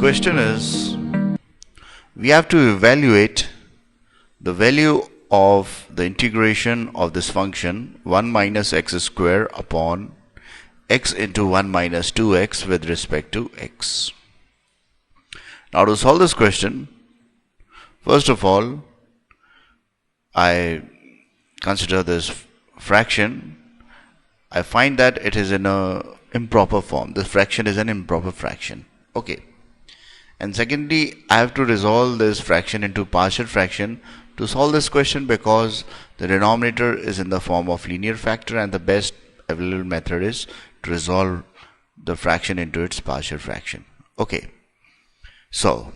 question is, we have to evaluate the value of the integration of this function 1 minus x square upon x into 1 minus 2x with respect to x. Now to solve this question, first of all, I consider this fraction. I find that it is in a improper form. This fraction is an improper fraction. Okay. And secondly, I have to resolve this fraction into partial fraction to solve this question, because the denominator is in the form of linear factor and the best available method is to resolve the fraction into its partial fraction. Okay. So,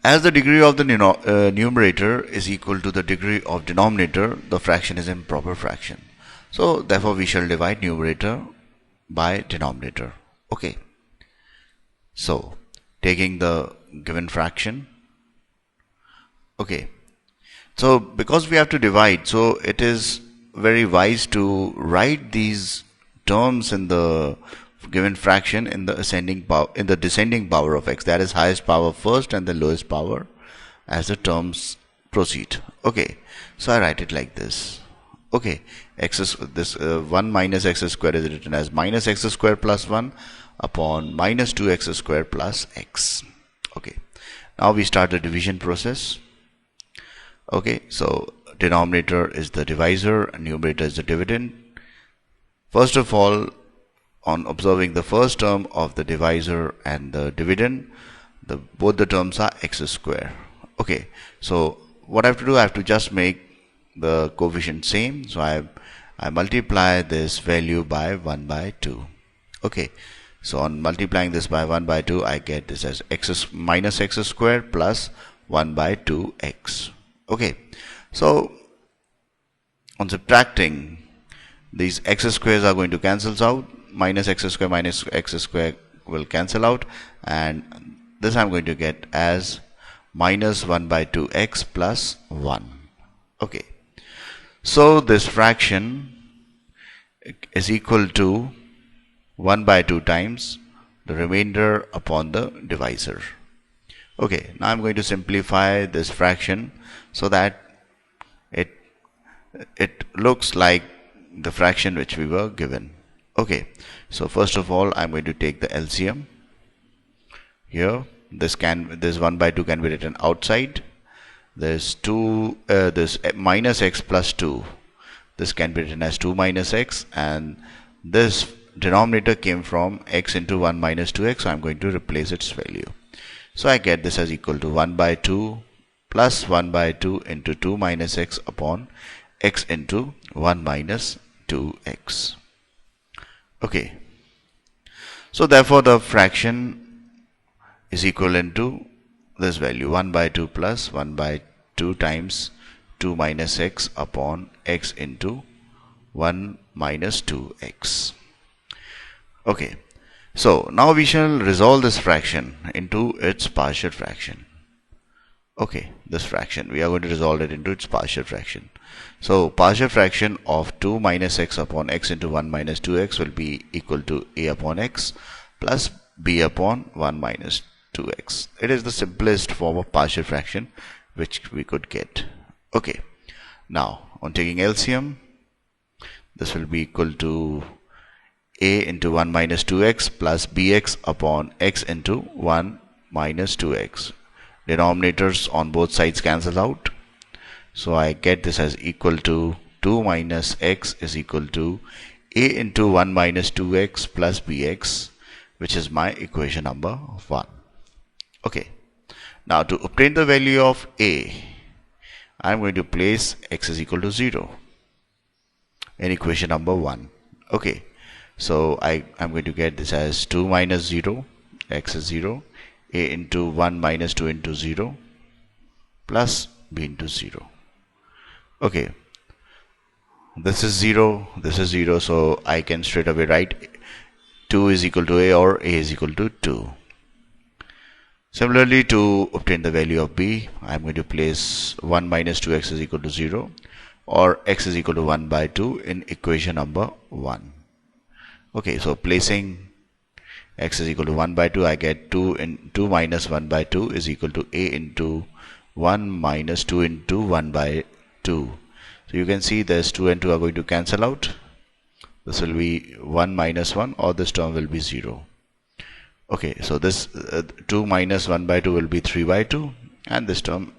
as the degree of the numerator is equal to the degree of denominator, the fraction is improper fraction. So, therefore, we shall divide numerator by denominator. Okay. So, taking the given fraction. Okay. So, because we have to divide, so it is very wise to write these terms in the given fraction in the descending power of x, that is highest power first and the lowest power as the terms proceed. Okay, so I write it like this. Okay, 1 minus x square is written as minus x square plus 1 upon minus 2x square plus x. Okay, now we start the division process. Okay, so denominator is the divisor and numerator is the dividend. First of all, on observing the first term of the divisor and the dividend, both the terms are x square. Okay, so what I have to do, I have to just make the coefficient same. So I multiply this value by 1 by 2. Okay, so on multiplying this by 1 by 2, I get this as minus x square plus 1 by 2x. Okay, so on subtracting, these x squares are going to cancel out. Minus x square will cancel out, and this I'm going to get as minus 1 by 2x plus 1. Okay, so this fraction is equal to 1 by 2 times the remainder upon the divisor. Okay, now I'm going to simplify this fraction so that it looks like the fraction which we were given. Okay, so first of all, I'm going to take the LCM. Here, this 1 by 2 can be written outside. There's this minus x plus 2. This can be written as 2 minus x, and this denominator came from x into 1 minus 2x, so I'm going to replace its value. So I get this as equal to 1 by 2 plus 1 by 2 into 2 minus x upon x into 1 minus 2x. Okay, so therefore the fraction is equivalent to this value 1 by 2 plus 1 by 2 times 2 minus x upon x into 1 minus 2x. Okay, so now we shall resolve this fraction into its partial fraction. Okay, this fraction, we are going to resolve it into its partial fraction. So partial fraction of 2 minus x upon x into 1 minus 2x will be equal to a upon x plus b upon 1 minus 2x. It is the simplest form of partial fraction which we could get. Okay, now on taking LCM, this will be equal to a into 1 minus 2x plus bx upon x into 1 minus 2x. Denominators on both sides cancel out. So I get this as equal to 2 minus x is equal to a into 1 minus 2x plus bx, which is my equation number 1. Okay, now to obtain the value of a, I'm going to place x is equal to 0 in equation number 1. Okay, so I'm going to get this as 2 minus 0, x is 0, a into 1 minus 2 into 0 plus b into 0. Okay, this is 0, this is 0, so I can straight away write 2 is equal to a, or a is equal to 2. Similarly, to obtain the value of b, I'm going to place 1 minus 2x is equal to 0, or x is equal to 1 by 2 in equation number 1. Okay, so placing x is equal to 1 by 2, I get 2 minus 1 by 2 is equal to a into 1 minus 2 into 1 by 2. So you can see this 2 and 2 are going to cancel out. This will be 1 minus 1, or this term will be 0. Okay, so this 2 minus 1 by 2 will be 3 by 2, and this term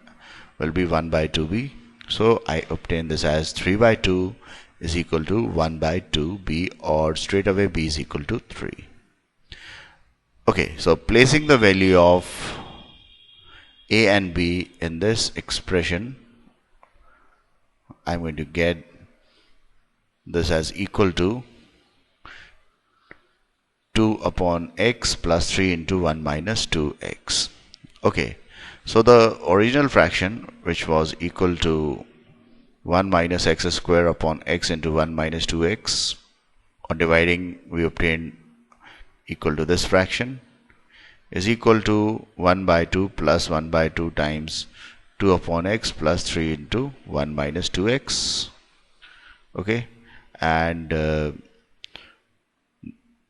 will be 1 by 2b. So I obtain this as 3 by 2 is equal to 1 by 2b, or straight away b is equal to 3. Okay, so placing the value of a and b in this expression, I'm going to get this as equal to 2 upon x plus 3 into 1 minus 2x. Okay, so the original fraction, which was equal to 1 minus x square upon x into 1 minus 2x, on dividing we obtained equal to this fraction, is equal to 1 by 2 plus 1 by 2 times 2 upon x plus 3 into 1 minus 2x. Okay, and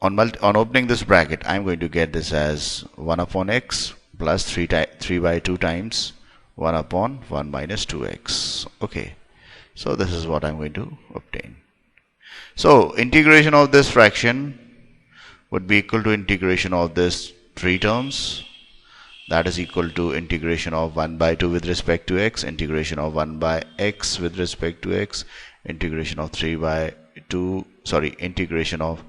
on opening this bracket, I'm going to get this as 1 upon x plus 3 by 2 times 1 upon 1 minus 2x. Okay, so this is what I'm going to obtain. So integration of this fraction would be equal to integration of this 3 terms. That is equal to integration of 1 by 2 with respect to x, integration of 1 by x with respect to x, integration of 3 by 2, integration of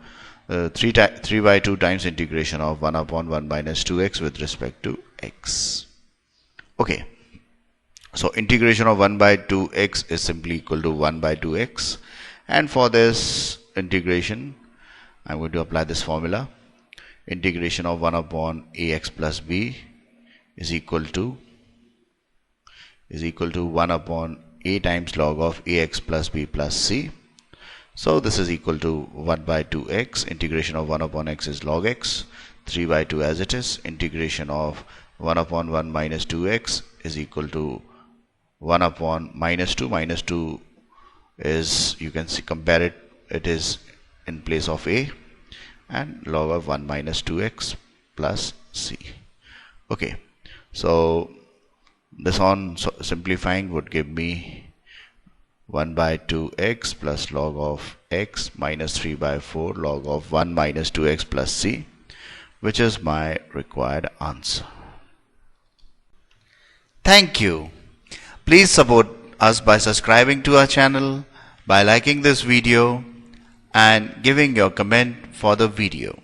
3 by 2 times integration of 1 upon 1 minus 2x with respect to x. Okay, so integration of 1 by 2x is simply equal to 1 by 2x, and for this integration I'm going to apply this formula. Integration of 1 upon ax plus b is equal to 1 upon a times log of ax plus b plus c. So this is equal to 1 by 2x. Integration of 1 upon x is log x, 3 by 2 as it is. Integration of 1 upon 1 minus 2x is equal to 1 upon minus 2. Minus 2 is, you can see, compare it, it is in place of a, and log of 1 minus 2x plus c. Okay, so this on simplifying would give me 1 by 2x plus log of x minus 3 by 4 log of 1 minus 2x plus c, which is my required answer. Thank you. Please support us by subscribing to our channel, by liking this video and giving your comment for the video.